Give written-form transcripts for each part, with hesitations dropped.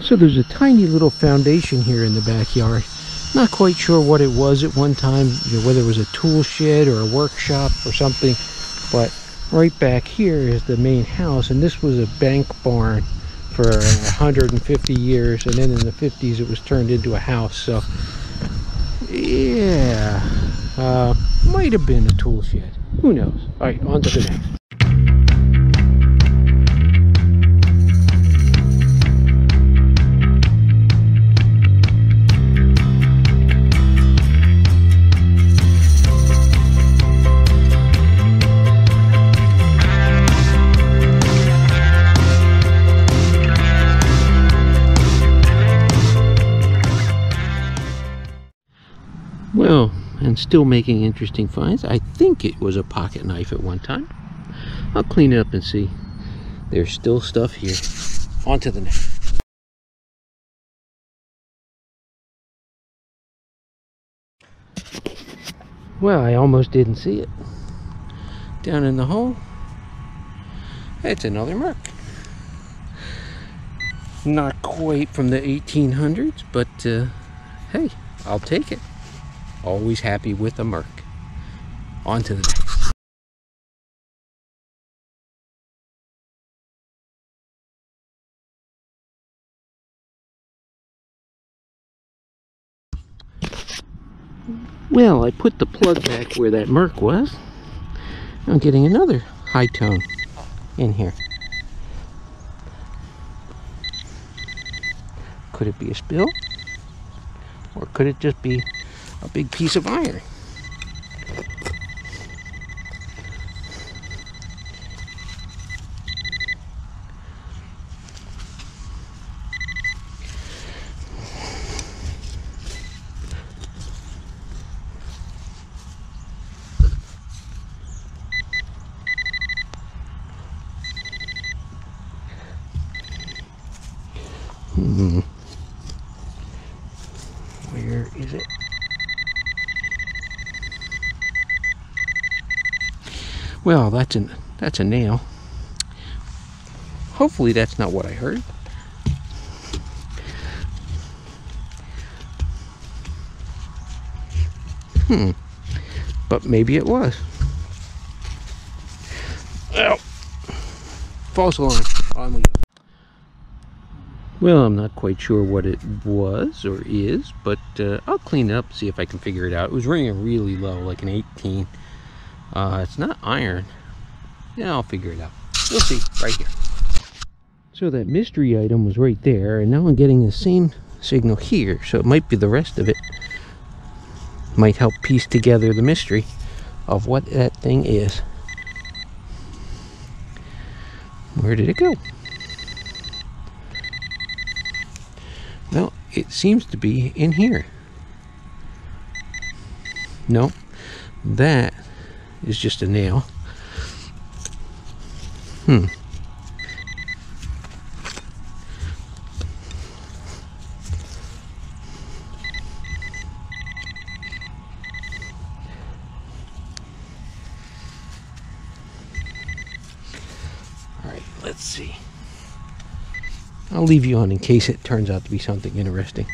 So there's a tiny little foundation here in the backyard. Not quite sure what it was at one time, whether it was a tool shed or a workshop or something. But right back here is the main house, and this was a bank barn for 150 years, and then in the 50s it was turned into a house. So yeah, might have been a tool shed. Who knows? All right, on to the next. Well, and still making interesting finds. I think it was a pocket knife at one time. I'll clean it up and see. There's still stuff here. On to the next. Well, I almost didn't see it. Down in the hole, it's another Merc. Not quite from the 1800s, but hey, I'll take it. Always happy with a Merc. On to the next. Well, I put the plug back where that Merc was. I'm getting another high tone in here. Could it be a spill? Or could it just be a big piece of iron? Where is it? Well, that's a nail. Hopefully that's not what I heard. But maybe it was. Oh, false alarm. On we go. Well, I'm not quite sure what it was or is, but I'll clean it up, see if I can figure it out. It was ringing really low, like an 18. It's not iron. Yeah, I'll figure it out. We'll see right here. So that mystery item was right there, and now I'm getting the same signal here, so it might be the rest of it. Might help piece together the mystery of what that thing is. Where did it go? Well, it seems to be in here. No, that is just a nail. Alright, let's see. I'll leave you on in case it turns out to be something interesting.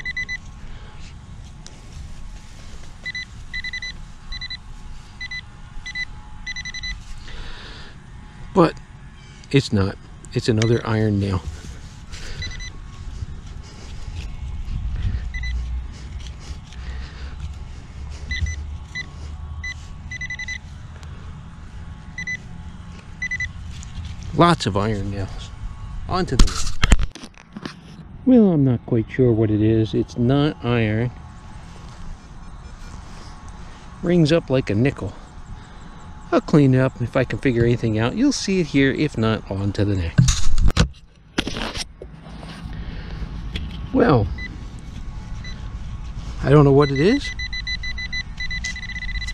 But it's not. It's another iron nail. Lots of iron nails. On to the next. Well, I'm not quite sure what it is. It's not iron. Rings up like a nickel. I'll clean it up. If I can figure anything out, you'll see it here. If not, on to the next. Well, I don't know what it is,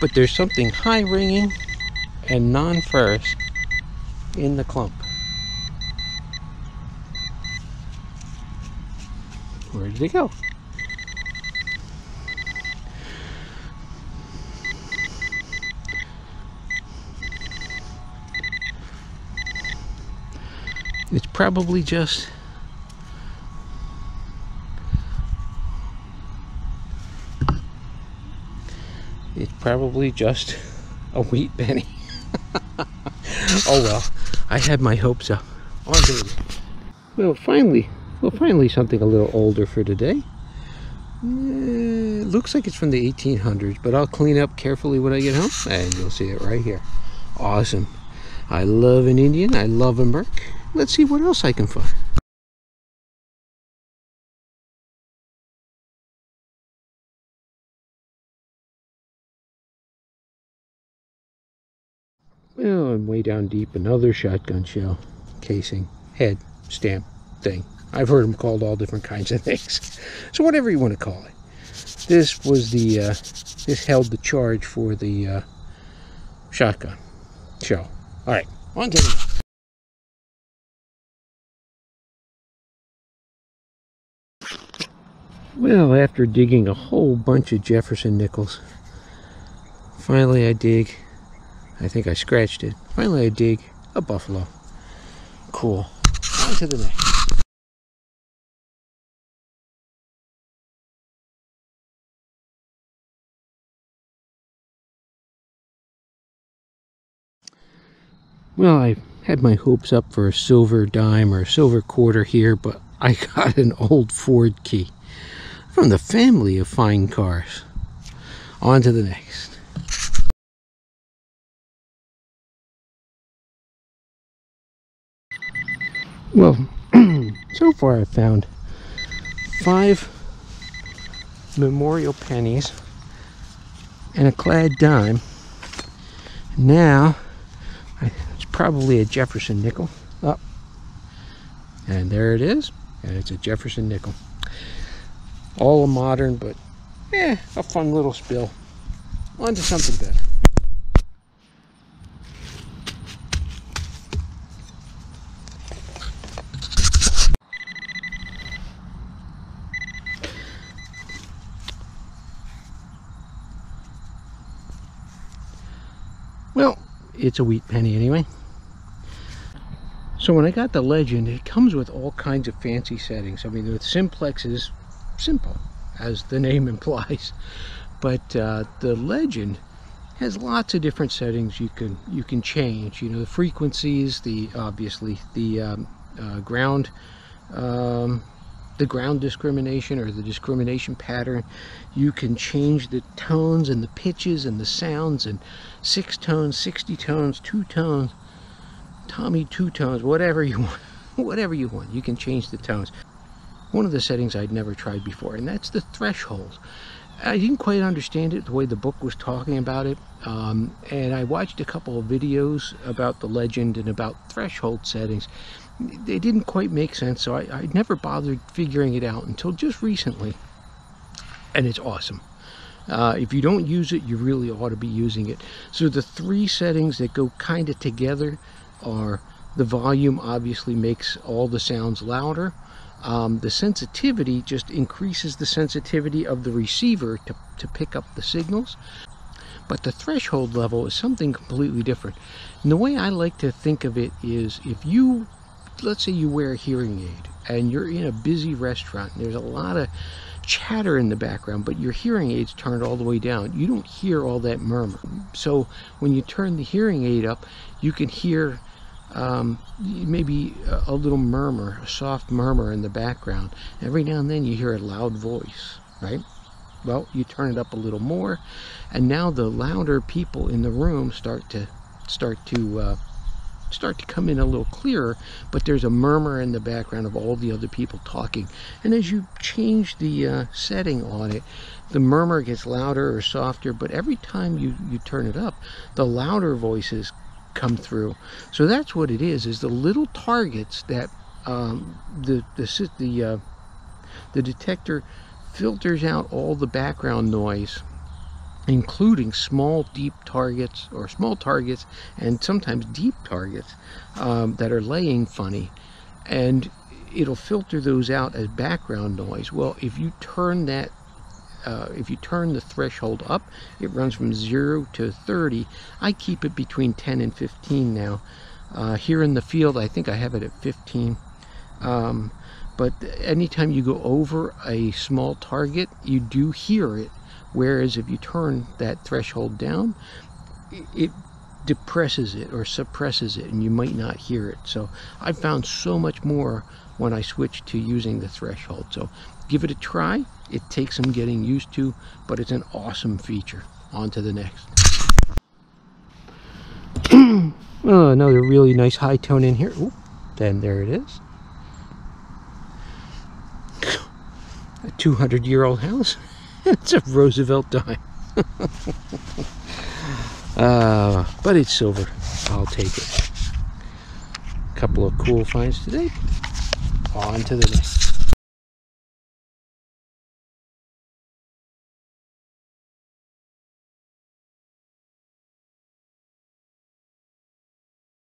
but there's something high ringing and non-ferrous in the clump. Where did it go? It's probably just probably just a wheat penny. Oh well, I had my hopes up. On to it. Well, finally something a little older for today. It looks like it's from the 1800s, but I'll clean up carefully when I get home, and you'll see it right here. Awesome. I love an Indian. I love a Merc. Let's see what else I can find. Well, I'm way down deep. Another shotgun shell casing, head, stamp thing. I've heard them called all different kinds of things. So whatever you want to call it. This was the, this held the charge for the shotgun shell. All right, on to the next. Well, after digging a whole bunch of Jefferson nickels, finally I dig, I think I scratched it. Finally I dig a buffalo. Cool. On to the next. Well, I had my hopes up for a silver dime or a silver quarter here, but I got an old Ford key from the family of fine cars. On to the next. Well, so far I've found 5 memorial pennies and a clad dime. Now, it's probably a Jefferson nickel. Oh, and there it is. And it's a Jefferson nickel. All modern, but a fun little spill. On to something better. Well, it's a wheat penny anyway. So when I got the Legend, it comes with all kinds of fancy settings. I mean, the simplex is simple, as the name implies, but the Legend has lots of different settings you can change. You know, the frequencies, obviously the ground discrimination, or the discrimination pattern. You can change the tones and the pitches and the sounds, and 6 tones, 60 tones, 2 tones, Tommy 2 tones, whatever you want. Whatever you want, you can change the tones. One of the settings I'd never tried before, and that's the threshold. I didn't quite understand it the way the book was talking about it, and I watched a couple of videos about the Legend and about threshold settings. They didn't quite make sense, so I never bothered figuring it out until just recently, and it's awesome. If you don't use it, you really ought to be using it. So the 3 settings that go kind of together are: the volume obviously makes all the sounds louder. The sensitivity just increases the sensitivity of the receiver to pick up the signals. But the threshold level is something completely different. And the way I like to think of it is, if you, let's say you wear a hearing aid and you're in a busy restaurant and there's a lot of chatter in the background, but your hearing aid's turned all the way down, you don't hear all that murmur. So when you turn the hearing aid up, you can hear maybe a little murmur, a soft murmur in the background. Every now and then you hear a loud voice, right? Well, you turn it up a little more, and now the louder people in the room start to come in a little clearer, but there's a murmur in the background of all the other people talking. And as you change the setting on it, the murmur gets louder or softer, but every time you turn it up, the louder voices come through. So that's what it is the little targets that the detector filters out all the background noise, including small deep targets, or small targets and sometimes deep targets that are laying funny, and it'll filter those out as background noise. Well, if you turn that if you turn the threshold up, it runs from 0 to 30. I keep it between 10 and 15 now. Here in the field, I think I have it at 15. But anytime you go over a small target, you do hear it, Whereas if you turn that threshold down, it depresses it or suppresses it, and you might not hear it. So I found so much more when I switched to using the threshold. So give it a try. It takes some getting used to, but it's an awesome feature. On to the next. Oh, another really nice high tone in here. Ooh, then there it is. A 200-year-old house. It's a Roosevelt dime. But it's silver. I'll take it. A couple of cool finds today. On to the next.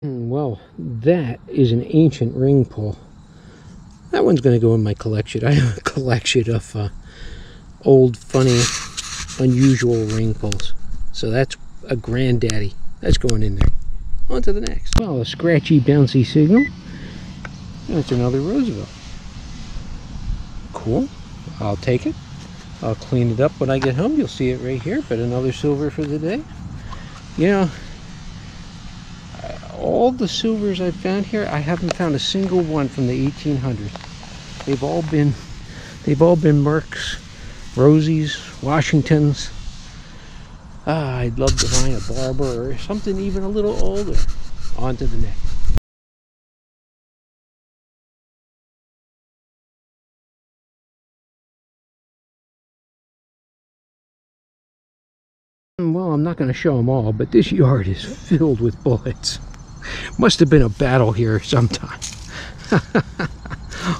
Well, that is an ancient ring pull. That one's going to go in my collection. I have a collection of old, funny, unusual ring pulls. So that's a granddaddy. That's going in there. On to the next. Well, a scratchy, bouncy signal. That's another Roosevelt. Cool. I'll take it. I'll clean it up when I get home. You'll see it right here. But another silver for the day. You know, all the silvers I've found here, I haven't found a single one from the 1800s. They've all been Mercs, Rosies, Washingtons. I'd love to find a Barber or something even a little older. On to the next. Well, I'm not going to show them all, but this yard is filled with bullets. Must have been a battle here sometime.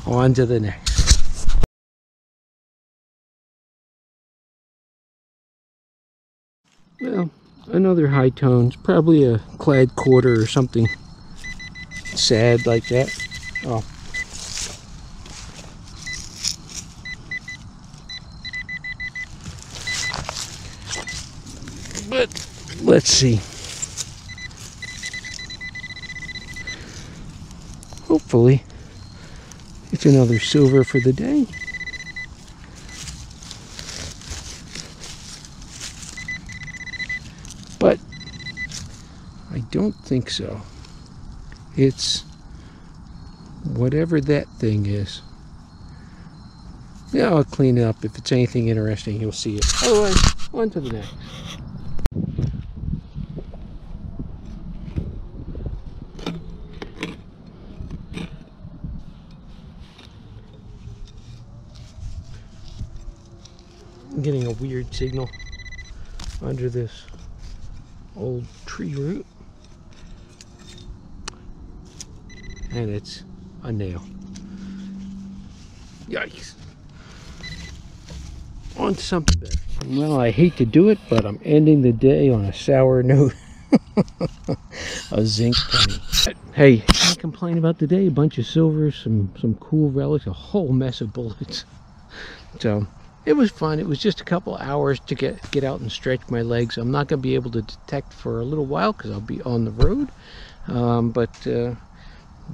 On to the next. Well, another high tones, probably a clad quarter or something sad like that. Oh. But let's see. Hopefully it's another silver for the day. But I don't think so. It's whatever that thing is. Yeah, I'll clean it up. If it's anything interesting, you'll see it. Otherwise, on to the next. I'm getting a weird signal under this old tree root, and it's a nail. Yikes. On to something better. Well, I hate to do it, but I'm ending the day on a sour note. A zinc penny. Hey, can't complain about the day. A bunch of silvers, some cool relics, a whole mess of bullets. So it was fun. It was just a couple hours to get out and stretch my legs. I'm not going to be able to detect for a little while because I'll be on the road. But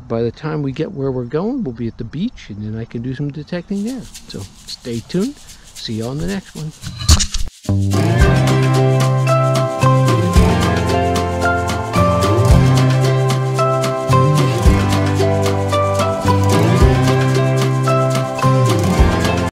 by the time we get where we're going, we'll be at the beach, and then I can do some detecting there. So stay tuned. See you on the next one.